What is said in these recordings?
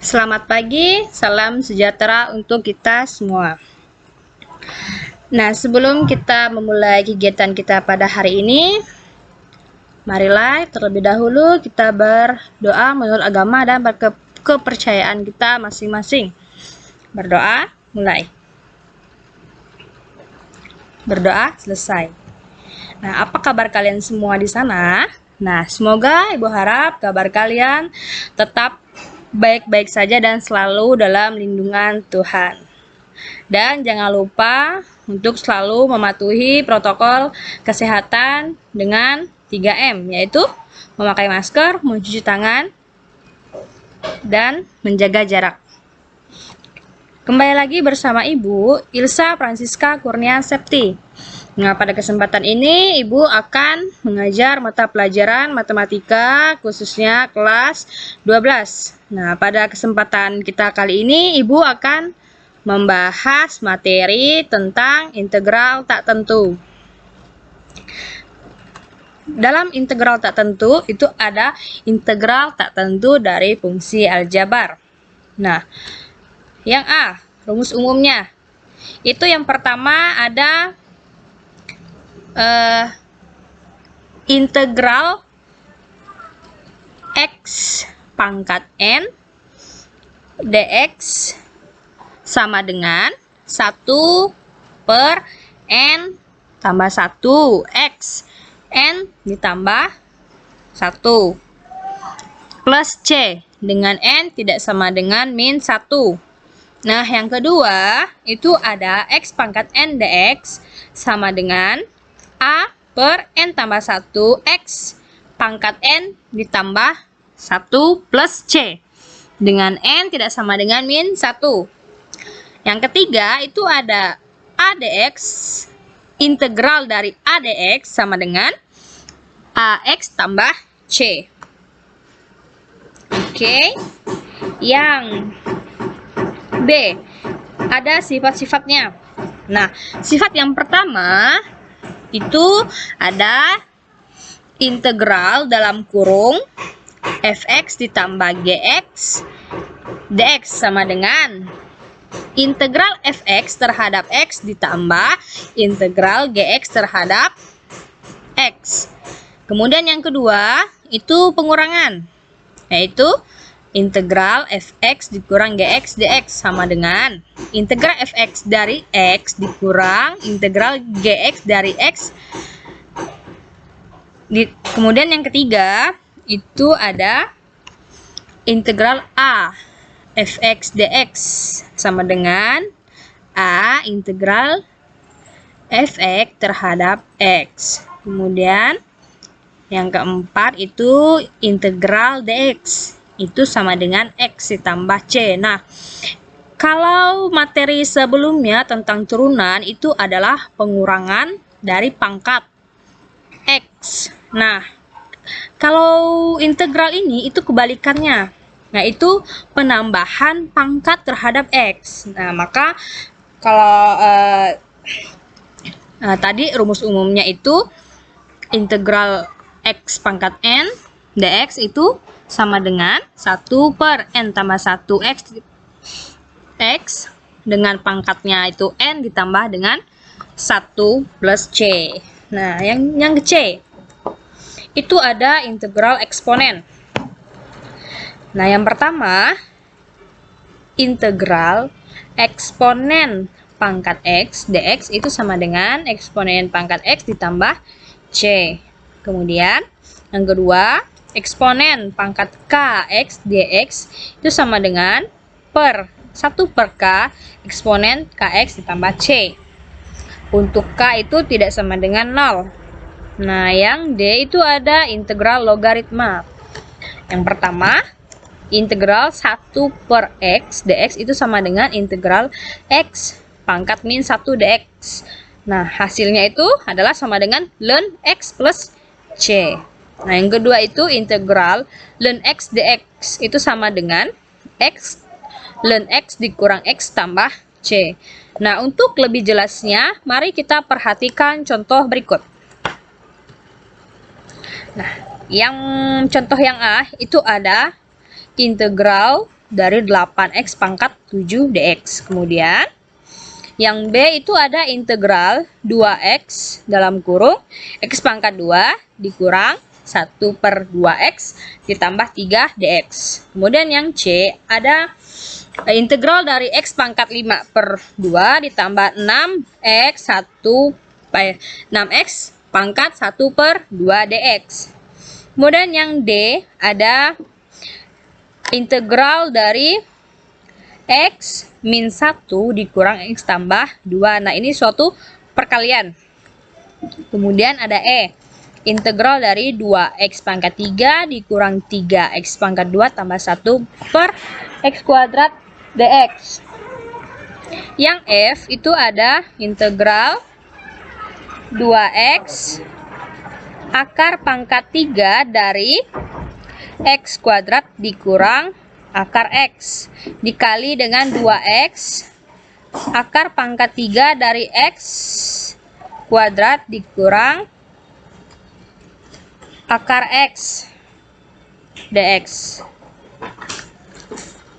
Selamat pagi, salam sejahtera untuk kita semua. Nah, sebelum kita memulai kegiatan kita pada hari ini, marilah terlebih dahulu kita berdoa menurut agama dan kepercayaan kita masing-masing. Berdoa, mulai. Berdoa, selesai. Nah, apa kabar kalian semua di sana? Nah, semoga Ibu harap kabar kalian tetap baik-baik saja dan selalu dalam lindungan Tuhan. Dan jangan lupa untuk selalu mematuhi protokol kesehatan dengan 3M, yaitu memakai masker, mencuci tangan, dan menjaga jarak. Kembali lagi bersama Ibu Ilsa Francisca Kurnia Septi. Nah, pada kesempatan ini Ibu akan mengajar mata pelajaran matematika khususnya kelas 12. Nah, pada kesempatan kita kali ini Ibu akan membahas materi tentang integral tak tentu. Dalam integral tak tentu itu ada integral tak tentu dari fungsi aljabar. Nah, yang A, rumus umumnya. Itu yang pertama ada integral x pangkat n dx sama dengan 1 per n tambah 1 x n ditambah 1 plus c dengan n tidak sama dengan min 1. Nah, yang kedua itu ada x pangkat n dx sama dengan a per n tambah 1 x pangkat n ditambah 1 plus c dengan n tidak sama dengan min 1. Yang ketiga itu ada a dx, integral dari a dx sama dengan ax tambah c. Oke. Yang B, ada sifat-sifatnya. Nah, sifat yang pertama itu ada integral dalam kurung fx ditambah gx dx sama dengan integral fx terhadap x ditambah integral gx terhadap x. Kemudian yang kedua itu pengurangan, yaitu integral fx dikurang gx dx sama dengan integral fx dari x dikurang integral gx dari x. Kemudian yang ketiga itu ada integral a fx dx sama dengan a integral fx terhadap x. Kemudian yang keempat itu integral dx itu sama dengan x ditambah c. Nah, kalau materi sebelumnya tentang turunan itu adalah pengurangan dari pangkat x. Nah, kalau integral ini itu kebalikannya. Nah, itu penambahan pangkat terhadap x. Nah, maka kalau tadi rumus umumnya itu integral x pangkat n dx itu sama dengan 1 per n tambah 1 x dengan pangkatnya itu n ditambah dengan 1 plus c. Nah, yang c itu ada integral eksponen. Nah, yang pertama integral eksponen pangkat x dx itu sama dengan eksponen pangkat x ditambah c. Kemudian yang kedua eksponen pangkat k x dx itu sama dengan per 1 per k eksponen kx ditambah c. Untuk k itu tidak sama dengan 0. Nah, yang d itu ada integral logaritma. Yang pertama integral 1 per x dx itu sama dengan integral x pangkat min 1 dx. Nah, hasilnya itu adalah sama dengan ln x plus c. Nah, yang kedua itu integral ln x dx itu sama dengan x ln x dikurang x tambah c. Nah, untuk lebih jelasnya, mari kita perhatikan contoh berikut. Nah, yang contoh yang A itu ada integral dari 8x pangkat 7 dx. Kemudian yang B itu ada integral 2x dalam kurung x pangkat 2 dikurang 1/2x ditambah 3 dx. Kemudian yang C ada integral dari x pangkat 5/2 ditambah 6x pangkat 1/2 dx. Kemudian yang D ada integral dari x min 1 dikurang x tambah 2. Nah, ini suatu perkalian. Kemudian ada E, integral dari 2x pangkat 3 dikurang 3x pangkat 2 tambah 1 per x kuadrat dx. Yang F itu ada integral 2x akar pangkat 3 dari x kuadrat dikurang akar x dikali dengan 2x akar pangkat 3 dari x kuadrat dikurang akar x dx.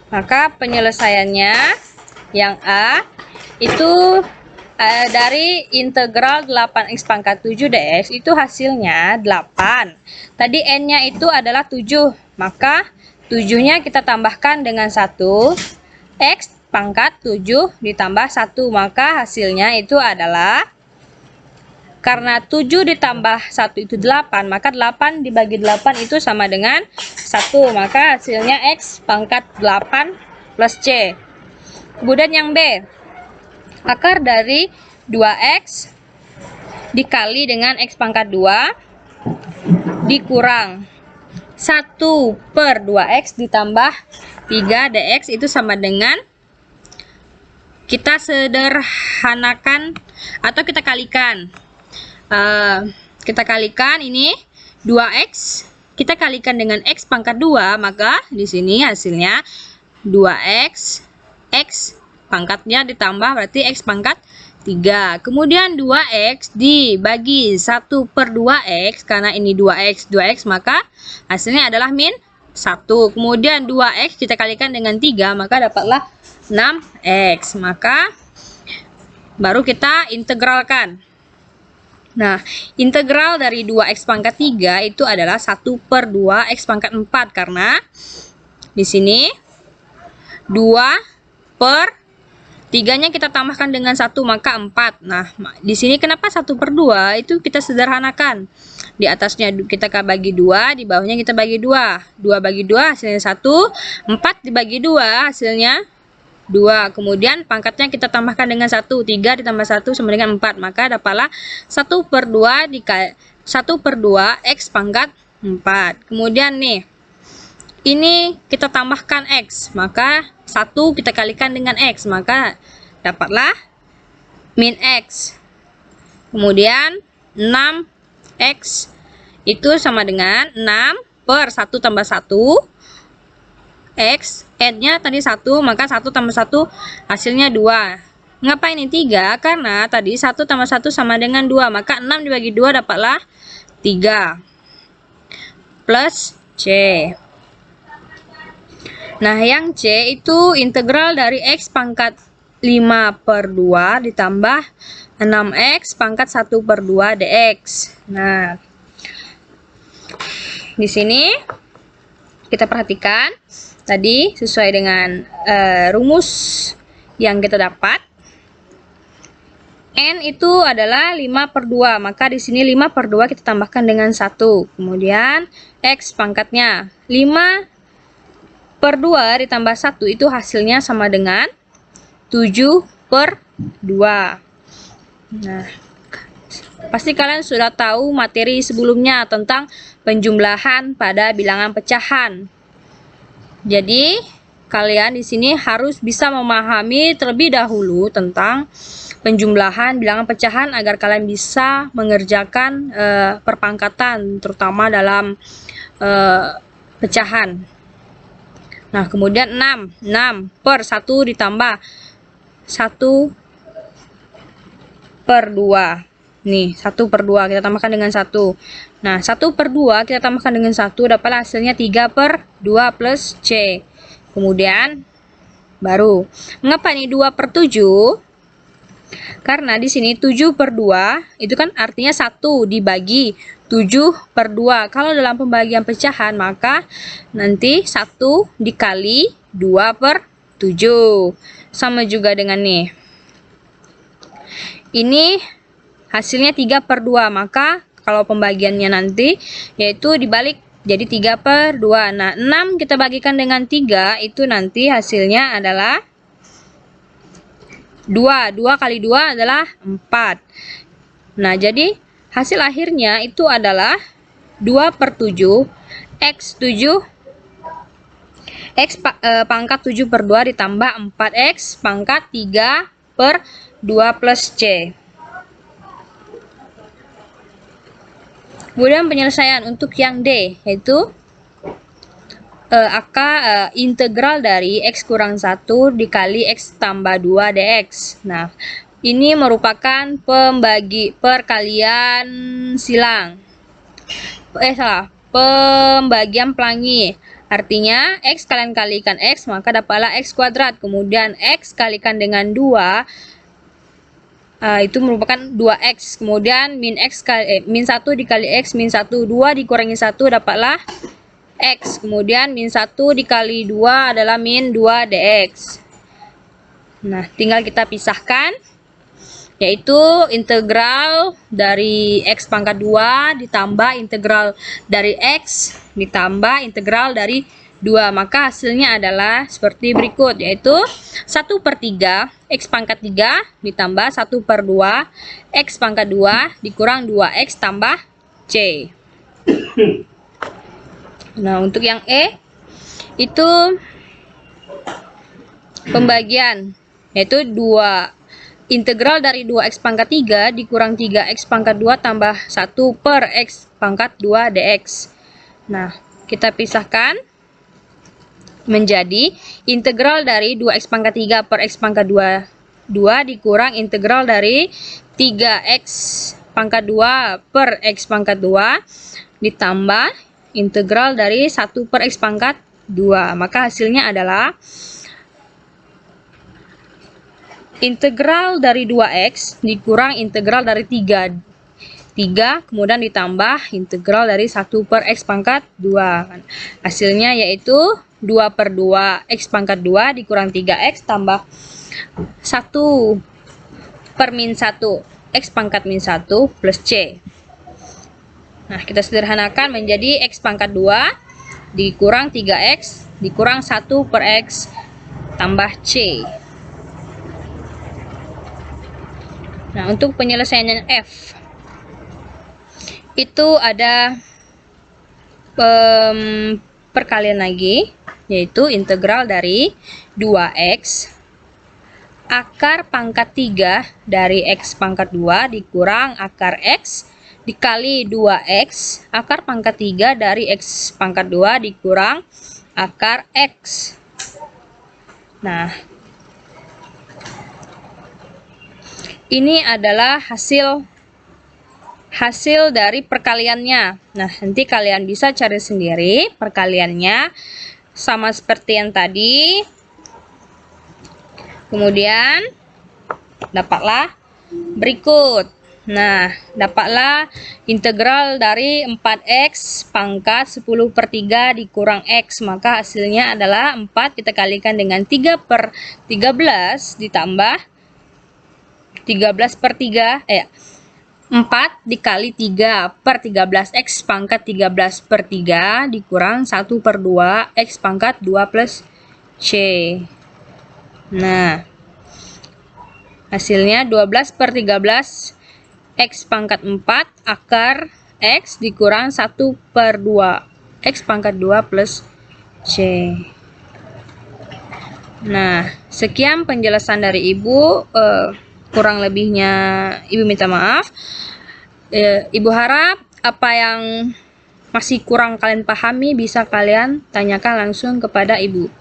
Maka penyelesaiannya yang A itu dari integral 8x pangkat 7 dx itu hasilnya 8. Tadi n-nya itu adalah 7, maka 7-nya kita tambahkan dengan 1, x pangkat 7 ditambah 1, maka hasilnya itu adalah, karena 7 ditambah 1 itu 8, maka 8 dibagi 8 itu sama dengan 1, maka hasilnya x pangkat 8 plus c. Kemudian yang B, akar dari 2x dikali dengan x pangkat 2 dikurang 1/2x ditambah 3 dx itu sama dengan, kita sederhanakan atau kita kalikan. Kita kalikan ini 2x, kita kalikan dengan x pangkat 2, maka di sini hasilnya 2x, x pangkatnya ditambah berarti x pangkat 3. Kemudian 2x dibagi 1/2x, karena ini 2x, maka hasilnya adalah min 1. Kemudian 2x kita kalikan dengan 3, maka dapatlah 6x. Maka baru kita integralkan. Nah, integral dari 2x pangkat 3 itu adalah 1/2x pangkat 4, karena di sini 2/3-nya kita tambahkan dengan 1, maka 4. Nah, di sini kenapa 1/2? Itu kita sederhanakan. Di atasnya kita bagi 2, di bawahnya kita bagi 2. 2 bagi 2 hasilnya 1, 4 dibagi 2 hasilnya 2. Kemudian pangkatnya kita tambahkan dengan 1, 3 ditambah 1 sama dengan 4, maka dapatlah 1/2 dikali 1/2 x pangkat 4. Kemudian nih, ini kita tambahkan x, maka 1 kita kalikan dengan x, maka dapatlah min x. Kemudian 6x itu sama dengan 6/1 tambah 1 x, n-nya tadi 1, maka 1 tambah 1 hasilnya 2. Ngapain ini 3? Karena tadi 1 tambah 1 sama dengan 2, maka 6 dibagi 2 dapatlah 3 plus c. Nah, yang C itu integral dari x pangkat 5/2 ditambah 6x pangkat 1/2 dx. Nah, di sini kita perhatikan tadi sesuai dengan rumus yang kita dapat. N itu adalah 5/2, maka di sini 5/2 kita tambahkan dengan 1. Kemudian x pangkatnya 5/2 ditambah 1 itu hasilnya sama dengan 7/2. Nah, pasti kalian sudah tahu materi sebelumnya tentang penjumlahan pada bilangan pecahan. Jadi, kalian di sini harus bisa memahami terlebih dahulu tentang penjumlahan bilangan pecahan agar kalian bisa mengerjakan perpangkatan, terutama dalam pecahan. Nah, kemudian 6 per 1 ditambah 1/2. Nih, 1/2 kita tambahkan dengan 1. Nah, 1/2 kita tambahkan dengan 1 dapat hasilnya 3/2 plus C. Kemudian baru. Mengapa ini 2/7? Karena di sini 7/2 itu kan artinya 1 dibagi 7/2. Kalau dalam pembagian pecahan maka nanti 1 dikali 2/7. Sama juga dengan nih. Ini hasilnya 3/2, maka kalau pembagiannya nanti yaitu dibalik jadi 3/2. Nah, 6 kita bagikan dengan 3 itu nanti hasilnya adalah 2. 2 kali 2 adalah 4. Nah, jadi hasil akhirnya itu adalah 2/7 X 7 X pangkat 7/2 ditambah 4X pangkat 3/2 plus C. Kemudian penyelesaian untuk yang D, yaitu integral dari X kurang 1 dikali X tambah 2 dx. Nah, ini merupakan perkalian silang. Pembagian pelangi. Artinya, X kalian kalikan X, maka dapatlah X kuadrat. Kemudian, X kalikan dengan 2, itu merupakan 2X. Kemudian, min 1 dikali X, min 1, 2 dikurangi 1, dapatlah X. Kemudian, min 1 dikali 2 adalah min 2 dx. Nah, tinggal kita pisahkan, yaitu integral dari X pangkat 2 ditambah integral dari X ditambah integral dari 2. Maka hasilnya adalah seperti berikut, yaitu 1/3 X pangkat 3 ditambah 1/2 X pangkat 2 dikurang 2X tambah C. Nah, untuk yang E itu pembagian, yaitu integral dari 2X pangkat 3 dikurang 3X pangkat 2 tambah 1/X pangkat 2 dx. Nah, kita pisahkan menjadi integral dari 2X pangkat 3 per X pangkat 2 dikurang integral dari 3X pangkat 2 per X pangkat 2 ditambah integral dari 1/X pangkat 2. Maka hasilnya adalah integral dari 2X dikurang integral dari 3 kemudian ditambah integral dari 1/X pangkat 2. Hasilnya yaitu 2/2 X pangkat 2 dikurang 3X tambah 1/-1 X pangkat min 1 plus C. Nah, kita sederhanakan menjadi X pangkat 2 dikurang 3X dikurang 1/X tambah C. Nah, untuk penyelesaian F itu ada perkalian lagi, yaitu integral dari 2X akar pangkat 3 dari X pangkat 2 dikurang akar X dikali 2X akar pangkat 3 dari X pangkat 2 dikurang akar X. Nah, ini adalah hasil dari perkaliannya. Nah, nanti kalian bisa cari sendiri perkaliannya sama seperti yang tadi. Kemudian dapatlah berikut. Nah, dapatlah integral dari 4X pangkat 10/3 dikurang X. Maka hasilnya adalah 4 kita kalikan dengan 3/13 ditambah 13/3, 4 dikali 3/13X pangkat 13/3 dikurang 1/2 X pangkat 2 plus C. Nah, hasilnya 12/13 X pangkat 4 akar X dikurang 1/2 X pangkat 2 plus C. Nah, sekian penjelasan dari Ibu. Kurang lebihnya Ibu minta maaf. Ibu harap apa yang masih kurang kalian pahami bisa kalian tanyakan langsung kepada Ibu.